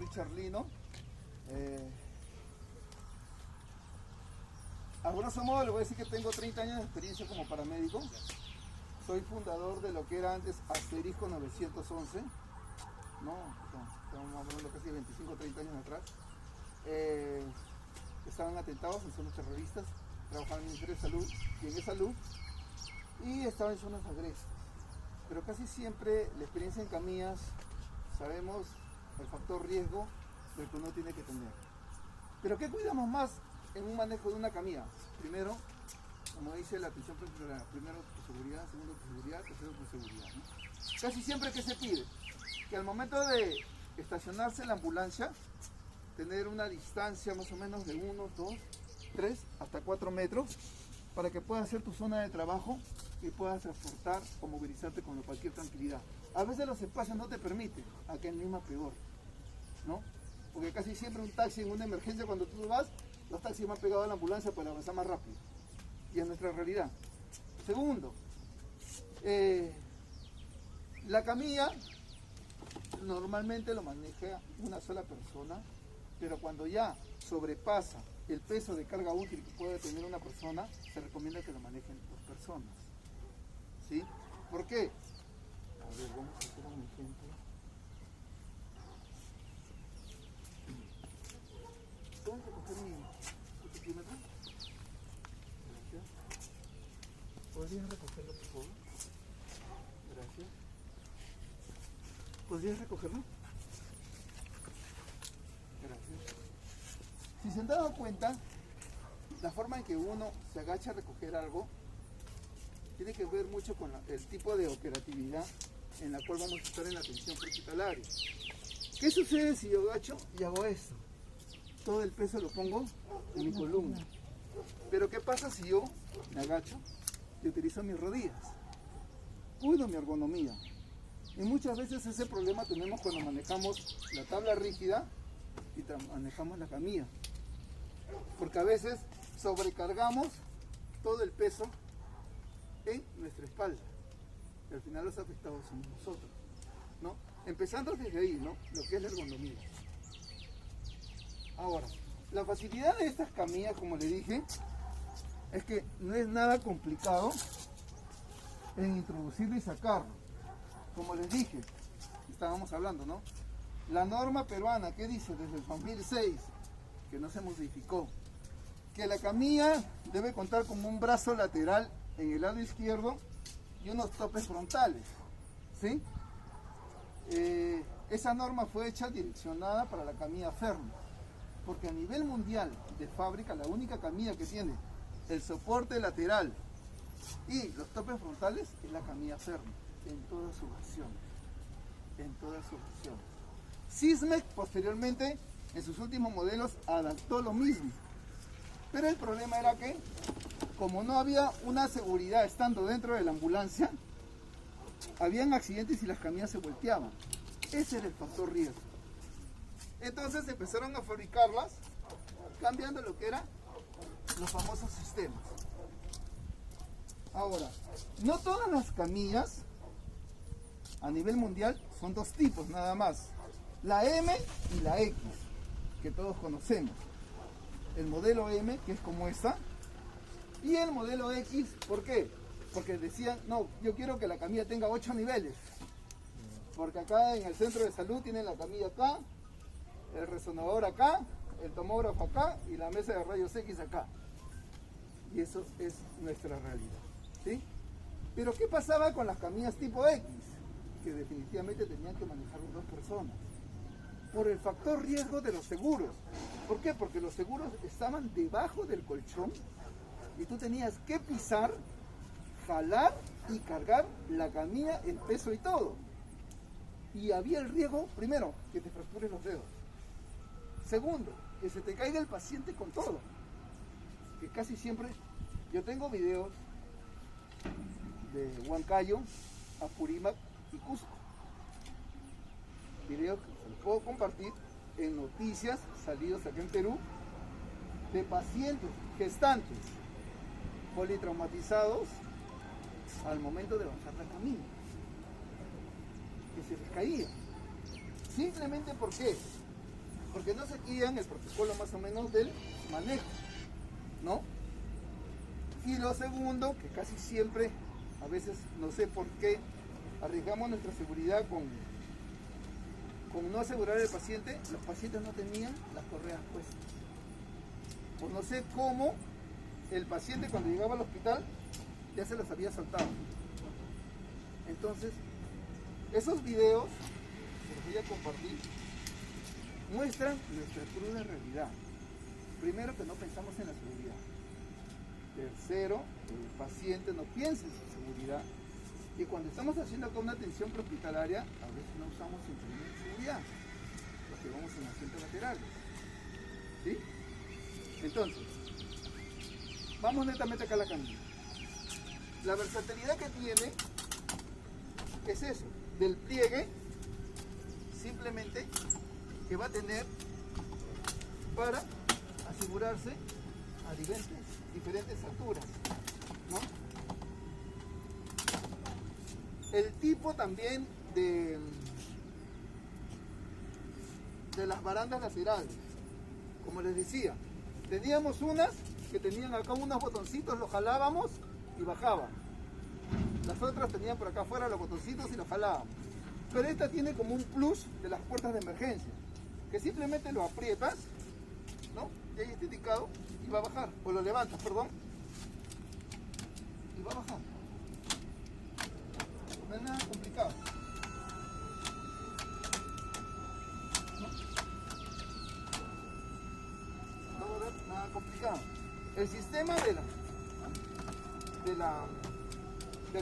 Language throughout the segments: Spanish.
soy Charlino. A grosso modo le voy a decir que tengo 30 años de experiencia como paramédico. Soy fundador de lo que era antes Asterisco 911, ¿no? Estamos hablando casi 25 o 30 años atrás. Estaban atentados en zonas terroristas, trabajaban en el Ministerio de Salud y en salud, y estaban en zonas agresivas. Pero casi siempre la experiencia en camillas, sabemos el factor riesgo del que uno tiene que tener. Pero ¿qué cuidamos más en un manejo de una camilla? Primero, como dice la atención preventiva, primero tu seguridad, segundo tu seguridad, tercero tu seguridad, ¿no? Casi siempre que se pide que al momento de estacionarse la ambulancia, tener una distancia más o menos de 1, 2, 3, hasta 4 metros para que puedas hacer tu zona de trabajo y puedas transportar o movilizarte con cualquier tranquilidad. A veces los espacios no te permiten, acá en Lima peor, ¿no? Porque casi siempre un taxi en una emergencia, cuando tú vas, los taxis van pegados a la ambulancia para avanzar más rápido. Y es nuestra realidad. Segundo, la camilla normalmente lo maneja una sola persona, pero cuando ya sobrepasa el peso de carga útil que puede tener una persona, se recomienda que lo manejen 2 personas. ¿Sí? ¿Por qué? A ver, vamos a hacer un ejemplo. ¿Puedes recoger mi centímetro? Gracias. ¿Podrías recogerlo, por favor? Gracias. ¿Podrías recogerlo? Gracias. Si se han dado cuenta, la forma en que uno se agacha a recoger algo tiene que ver mucho con el tipo de operatividad en la cual vamos a estar en la atención prehospitalaria. ¿Qué sucede si yo agacho y hago esto? Todo el peso lo pongo en mi columna. Pero ¿qué pasa si yo me agacho y utilizo mis rodillas? Cuido mi ergonomía. Y muchas veces ese problema tenemos cuando manejamos la tabla rígida y manejamos la camilla. Porque a veces sobrecargamos todo el peso en nuestra espalda. Y al final los afectados somos nosotros, ¿no? Empezando desde ahí, ¿no? Lo que es la ergonomía. Ahora, la facilidad de estas camillas, como le dije, es que no es nada complicado en introducirlo y sacarlo. Como les dije, estábamos hablando, ¿no? La norma peruana, ¿qué dice? Desde el 2006, que no se modificó, que la camilla debe contar con un brazo lateral en el lado izquierdo y unos topes frontales, ¿sí? Esa norma fue hecha direccionada para la camilla Fermi, porque a nivel mundial de fábrica, la única camilla que tiene el soporte lateral y los topes frontales es la camilla Fermi, en todas sus versiones, en todas sus versiones. Sismec posteriormente, en sus últimos modelos, adaptó lo mismo, pero el problema era que, como no había una seguridad estando dentro de la ambulancia, habían accidentes y las camillas se volteaban. Ese era el factor riesgo. Entonces empezaron a fabricarlas cambiando lo que eran los famosos sistemas. Ahora, no todas las camillas a nivel mundial son 2 tipos nada más, la M y la X, que todos conocemos. El modelo M, que es como esta, y el modelo X, ¿por qué? Porque decían, no, yo quiero que la camilla tenga 8 niveles, porque acá en el centro de salud tienen la camilla acá, el resonador acá, el tomógrafo acá y la mesa de rayos X acá. Y eso es nuestra realidad, ¿sí? Pero ¿qué pasaba con las camillas tipo X? Que definitivamente tenían que manejar 2 personas. Por el factor riesgo de los seguros. ¿Por qué? Porque los seguros estaban debajo del colchón y tú tenías que pisar, jalar y cargar la camilla, el peso y todo. Y había el riesgo, primero, que te fractures los dedos. Segundo, que se te caiga el paciente con todo. Que casi siempre, yo tengo videos de Huancayo, Apurímac y Cusco. Videos que se los puedo compartir en noticias salidos acá en Perú de pacientes gestantes politraumatizados al momento de bajar la camilla, que se les caía. Simplemente ¿por qué? porque no seguían el protocolo más o menos del manejo, ¿no? Y lo segundo, que casi siempre, a veces no sé por qué, arriesgamos nuestra seguridad con no asegurar al paciente. Los pacientes no tenían las correas puestas. O no sé cómo el paciente cuando llegaba al hospital ya se las había saltado. Entonces, esos videos, que los voy a compartir, muestran nuestra cruda realidad. Primero, que no pensamos en la seguridad. Tercero, el paciente no piensa en su seguridad. Y cuando estamos haciendo acá una atención prehospitalaria, a veces no usamos cinturón de seguridad, porque vamos en asientos laterales. ¿Sí? Entonces, vamos netamente acá a la camilla. La versatilidad que tiene es eso, del pliegue, simplemente que va a tener para asegurarse a diferentes alturas, ¿no? El tipo también de las barandas laterales, como les decía, teníamos unas que tenían acá unos botoncitos, los jalábamos y bajaban. Las otras tenían por acá afuera los botoncitos y los jalábamos. Pero esta tiene como un plus de las puertas de emergencia, que simplemente lo aprietas, ¿no? Y ahí está indicado y va a bajar, o lo levantas, perdón, y va a bajar. No es nada complicado. No va a haber nada complicado. El sistema del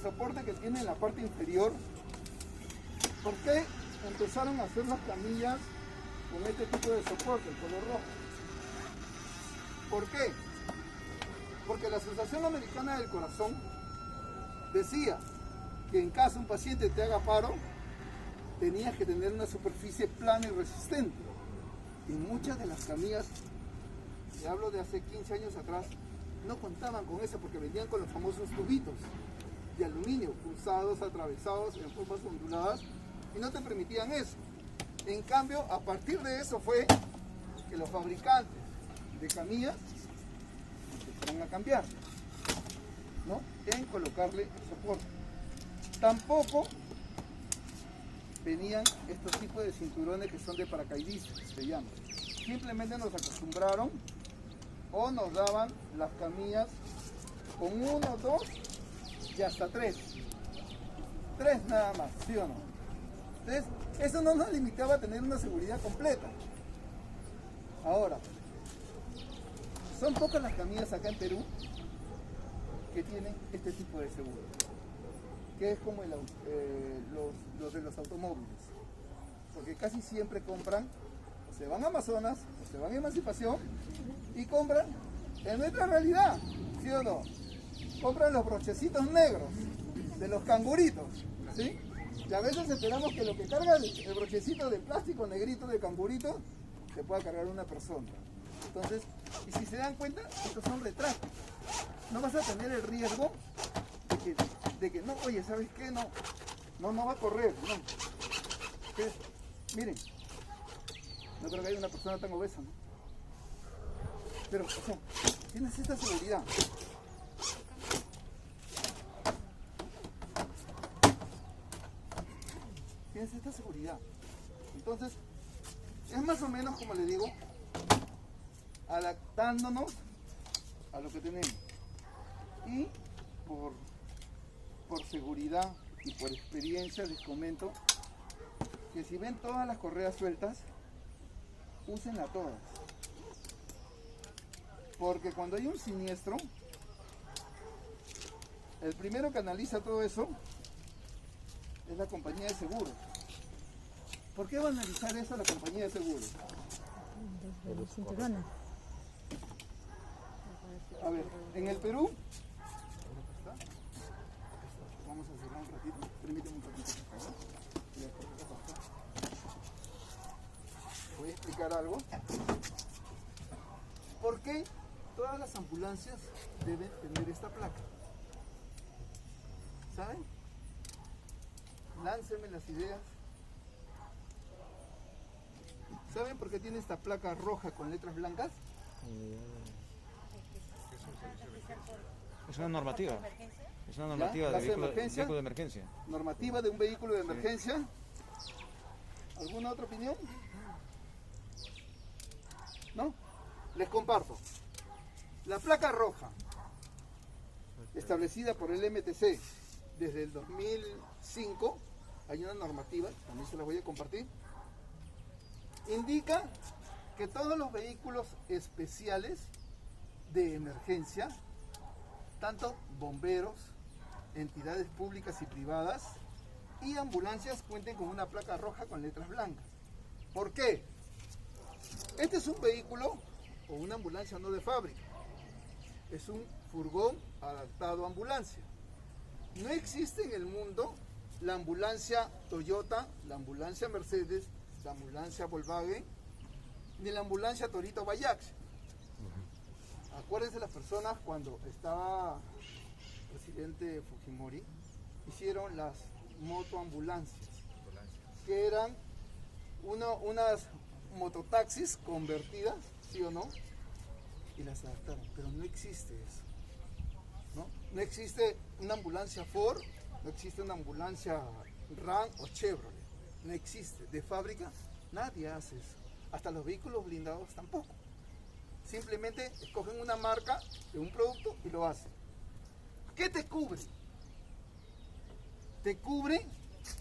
soporte que tiene en la parte inferior, ¿por qué empezaron a hacer las camillas con este tipo de soporte, el color rojo? ¿Por qué? Porque la Asociación Americana del Corazón decía que en caso un paciente te haga paro, tenías que tener una superficie plana y resistente. Y muchas de las camillas, te hablo de hace 15 años atrás, no contaban con eso porque venían con los famosos tubitos de aluminio, cruzados, atravesados en formas onduladas, y no te permitían eso. En cambio, a partir de eso fue que los fabricantes de camillas empezaron a cambiar, ¿no? En colocarle el soporte. Tampoco venían estos tipos de cinturones que son de paracaidistas, se llaman. Simplemente nos acostumbraron o nos daban las camillas con 1, 2 y hasta 3. 3 nada más, ¿sí o no? Entonces, eso no nos limitaba a tener una seguridad completa. Ahora, son pocas las camillas acá en Perú que tienen este tipo de seguro, que es como los de los automóviles, porque casi siempre compran, o se van a Amazonas, o se van a Emancipación, y compran en nuestra realidad, ¿sí o no? Compran los brochecitos negros de los canguritos, ¿sí? Y a veces esperamos que lo que carga el brochecito de plástico negrito de cangurito se pueda cargar una persona. Entonces, y si se dan cuenta, estos son retráctiles. No vas a tener el riesgo de que no, oye, ¿sabes qué? No va a correr, no. Entonces, miren, no creo que haya una persona tan obesa, ¿no? Pero, o sea, tienes esta seguridad. Tienes esta seguridad. Entonces, es más o menos, como le digo, adaptándonos a lo que tenemos. Y por seguridad y por experiencia les comento que si ven todas las correas sueltas, úsenlas todas. Porque cuando hay un siniestro, el primero que analiza todo eso es la compañía de seguros. ¿Por qué va a analizar eso la compañía de seguros? Desde los cinturones. A ver, en el Perú, vamos a cerrar un ratito, permíteme un ratito, por favor. Voy a explicar algo. ¿Por qué todas las ambulancias deben tener esta placa? ¿Saben? Láncenme las ideas. ¿Saben por qué tiene esta placa roja con letras blancas? Es una normativa. Es una ¿Ya? normativa de ¿Clase de vehículo emergencia? de emergencia. Normativa de un vehículo de emergencia. ¿Alguna otra opinión? ¿No? Les comparto. La placa roja, establecida por el MTC desde el 2005, hay una normativa, también se la voy a compartir, indica que todos los vehículos especiales de emergencia, tanto bomberos, entidades públicas y privadas y ambulancias cuenten con una placa roja con letras blancas. ¿Por qué? Este es un vehículo o una ambulancia no de fábrica. Es un furgón adaptado a ambulancia. No existe en el mundo la ambulancia Toyota, la ambulancia Mercedes, la ambulancia Volkswagen, ni la ambulancia Torito Bayax. Acuérdense las personas cuando estaba el presidente Fujimori, hicieron las motoambulancias, que eran unas mototaxis convertidas, ¿sí o no? Y las adaptaron, pero no existe eso, ¿no? No existe una ambulancia Ford, no existe una ambulancia Ram o Chevrolet, no existe, de fábrica nadie hace eso, hasta los vehículos blindados tampoco, simplemente escogen una marca de un producto y lo hacen. ¿Qué te cubre? Te cubre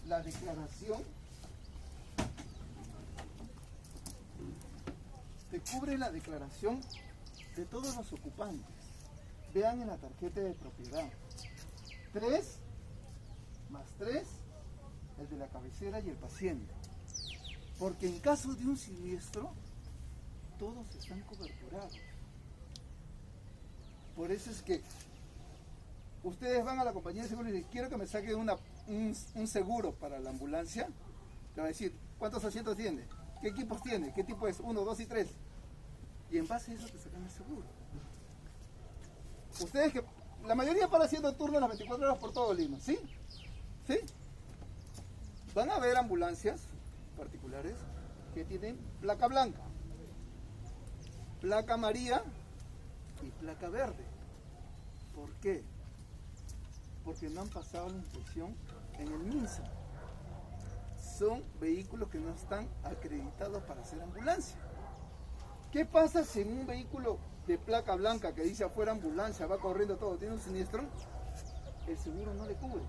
la declaración, de todos los ocupantes. Vean en la tarjeta de propiedad. 3 más 3, el de la cabecera y el paciente. Porque en caso de un siniestro, todos están coberturados. Por eso es que ustedes van a la compañía de seguro y dicen, quiero que me saquen un seguro para la ambulancia. Le va a decir, ¿cuántos asientos tiene? ¿Qué equipos tiene? ¿Qué tipo es? 1, 2 y 3. Y en base a eso te sacan el seguro. Ustedes que la mayoría para haciendo turnos las 24 horas por todo Lima, ¿sí? ¿Sí? Van a ver ambulancias particulares que tienen placa blanca, placa amarilla y placa verde. ¿Por qué? Porque no han pasado la inspección en el MINSA. Son vehículos que no están acreditados para hacer ambulancia. ¿Qué pasa si en un vehículo de placa blanca que dice afuera ambulancia, va corriendo todo, tiene un siniestro? El seguro no le cubre.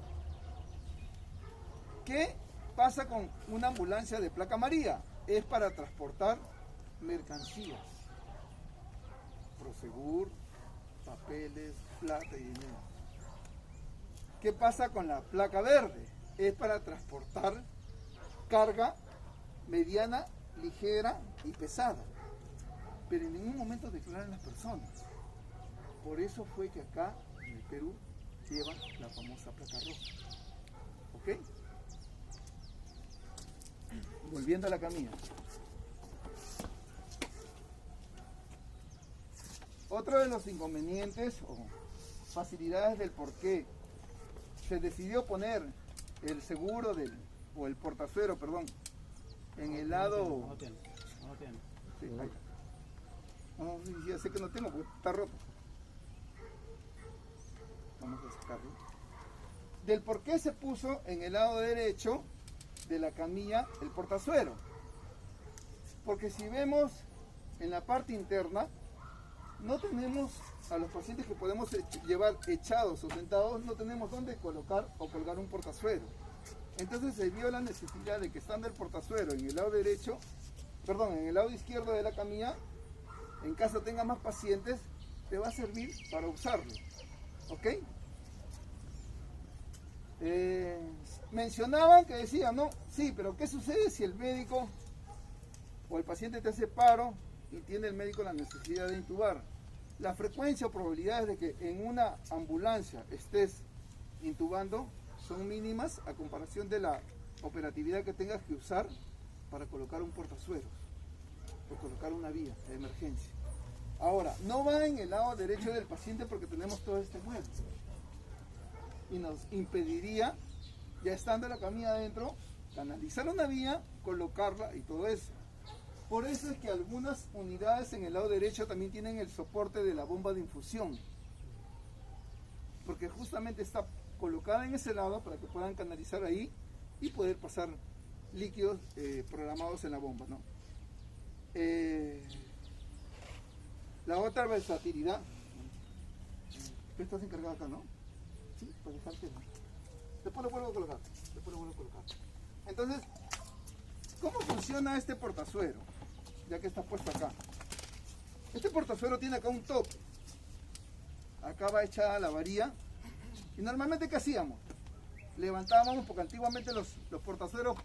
¿Qué pasa con una ambulancia de placa amarilla? Es para transportar mercancías, Prosegur, papeles, plata y dinero. ¿Qué pasa con la placa verde? Es para transportar carga mediana, ligera y pesada. Pero en ningún momento declaran las personas. Por eso fue que acá en el Perú llevan la famosa placa roja. ¿Ok? Volviendo a la camilla. Otro de los inconvenientes o facilidades del por qué se decidió poner el seguro o el portazuero, perdón, en el lado... No tiene. Sí, ahí. No, sí, ya sé que no tengo porque está roto. Vamos a sacarlo. Del por qué se puso en el lado derecho de la camilla el portazuero. Porque si vemos en la parte interna, no tenemos a los pacientes que podemos llevar echados o sentados, no tenemos dónde colocar o colgar un portazuero. Entonces se vio la necesidad de que estando el portazuero en el lado derecho, perdón, en el lado izquierdo de la camilla, en caso tenga más pacientes, te va a servir para usarlo. ¿Ok? Mencionaban que decían, no, sí, pero ¿qué sucede si el médico o el paciente te hace paro y tiene el médico la necesidad de intubar? La frecuencia o probabilidades de que en una ambulancia estés intubando son mínimas a comparación de la operatividad que tengas que usar para colocar un portazueros o colocar una vía de emergencia. Ahora, no va en el lado derecho del paciente porque tenemos todo este mueble y nos impediría, ya estando la camilla adentro, canalizar una vía, colocarla y todo eso. Por eso es que algunas unidades en el lado derecho también tienen el soporte de la bomba de infusión. Porque justamente está colocada en ese lado para que puedan canalizar ahí y poder pasar líquidos programados en la bomba, ¿no? La otra versatilidad. Tú estás encargado acá, ¿no? Sí, para dejarte. Después lo vuelvo a colocar. Entonces, ¿cómo funciona este portazuero? Ya que está puesto acá. Este portazuero tiene acá un tope. Acá va echada la varilla. Y normalmente, ¿qué hacíamos? Levantábamos, porque antiguamente los portazueros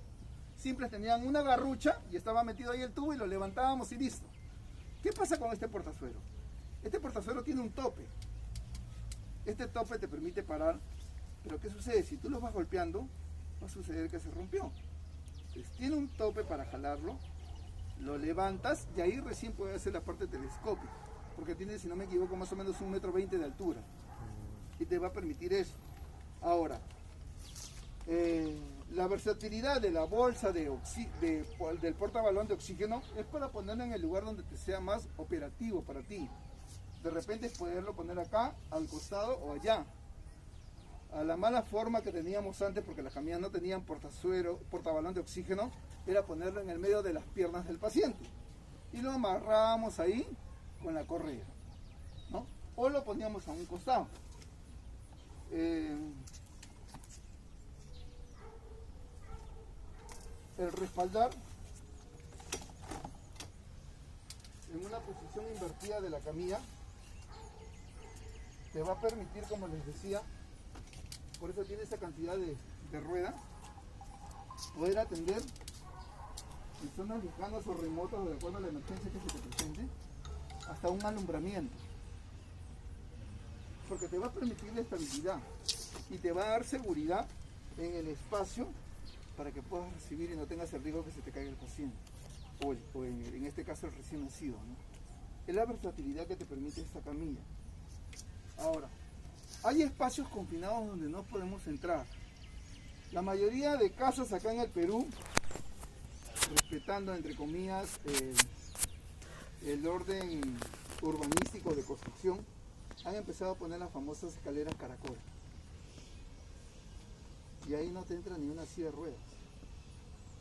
simples tenían una garrucha y estaba metido ahí el tubo y lo levantábamos y listo. ¿Qué pasa con este portazuero? Este portazuero tiene un tope. Este tope te permite parar, pero ¿qué sucede? Si tú lo vas golpeando, va a suceder que se rompió. Entonces, tiene un tope para jalarlo, lo levantas y ahí recién puedes hacer la parte telescópica, porque tiene, si no me equivoco, más o menos 1,20 m de altura y te va a permitir eso. Ahora, la versatilidad de la bolsa del portabalón de oxígeno es para ponerlo en el lugar donde te sea más operativo para ti. De repente poderlo poner acá, al costado o allá. A la mala forma que teníamos antes, porque las camillas no tenían portabalón de oxígeno, era ponerlo en el medio de las piernas del paciente. Y lo amarrábamos ahí con la correa, ¿no? O lo poníamos a un costado. El respaldar en una posición invertida de la camilla te va a permitir, como les decía, por eso tiene esa cantidad de ruedas, poder atender en zonas lejanas o remotas de acuerdo a la emergencia que se te presente, hasta un alumbramiento, porque te va a permitir la estabilidad y te va a dar seguridad en el espacio para que puedas recibir y no tengas el riesgo que se te caiga el paciente o en este caso el recién nacido, ¿no? Es la versatilidad que te permite esta camilla. Ahora, hay espacios confinados donde no podemos entrar. La mayoría de casas acá en el Perú, respetando entre comillas el orden urbanístico de construcción, han empezado a poner las famosas escaleras caracol. Y ahí no te entra ni una silla de ruedas.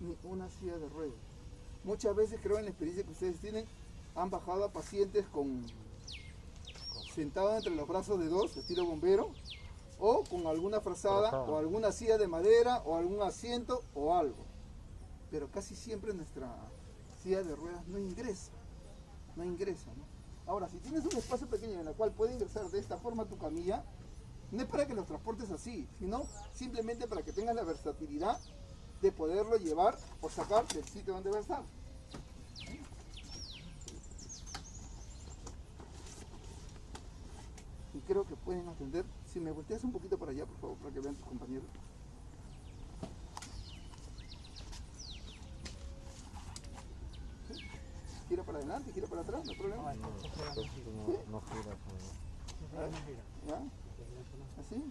Ni una silla de ruedas. Muchas veces, creo en la experiencia que ustedes tienen, han bajado a pacientes sentados entre los brazos de dos, estilo bombero, o con alguna frazada, o alguna silla de madera, o algún asiento, o algo. Pero casi siempre nuestra silla de ruedas no ingresa, ¿no? Ahora, si tienes un espacio pequeño en el cual puede ingresar de esta forma tu camilla, no es para que los transportes así, sino simplemente para que tengas la versatilidad de poderlo llevar o sacar del sitio donde va a estar. Y creo que pueden atender. Si me volteas un poquito para allá, por favor, para que vean tus compañeros. ¿Sí? Gira para adelante, gira para atrás, no hay problema. No gira. ¿Ya? ¿Así?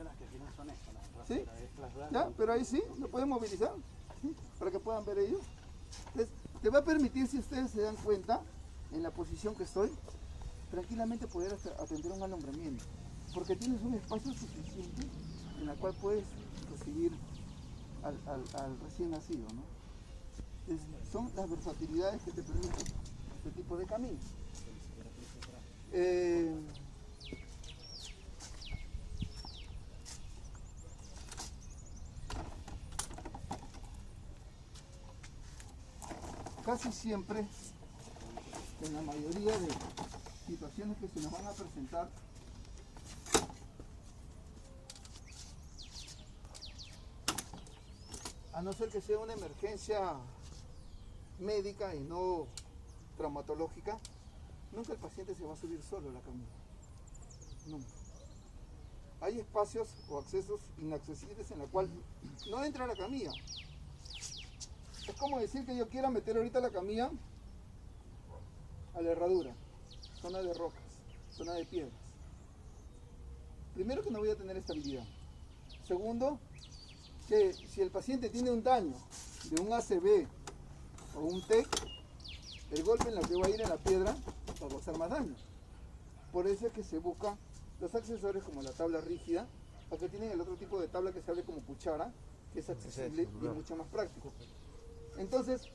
Las que giran son estas, ¿Sí? ¿Ya? Pero ahí sí, lo pueden movilizar, ¿sí? Para que puedan ver ellos. Entonces, te va a permitir, si ustedes se dan cuenta, en la posición que estoy, tranquilamente poder atender un alumbramiento, porque tienes un espacio suficiente en el cual puedes recibir al recién nacido, ¿no? Entonces, son las versatilidades que te permiten este tipo de camino. Casi siempre, en la mayoría de situaciones que se nos van a presentar, a no ser que sea una emergencia médica y no traumatológica, nunca el paciente se va a subir solo a la camilla. Nunca. Hay espacios o accesos inaccesibles en la cual no entra la camilla. Es como decir que yo quiera meter ahorita la camilla a la herradura, zona de rocas, zona de piedras. Primero, que no voy a tener estabilidad. Segundo, que si el paciente tiene un daño de un ACB o un TEC, el golpe en la que va a ir en la piedra va a causar más daño. Por eso es que se buscan los accesorios como la tabla rígida. Acá tienen el otro tipo de tabla que se abre como cuchara, que es accesible y mucho más práctico. Entonces,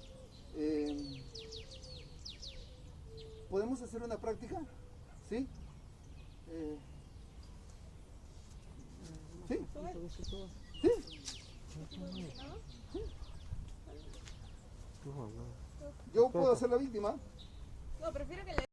¿podemos hacer una práctica? ¿Sí? ¿Sí? ¿Sí? Yo puedo ser la víctima. No, prefiero que le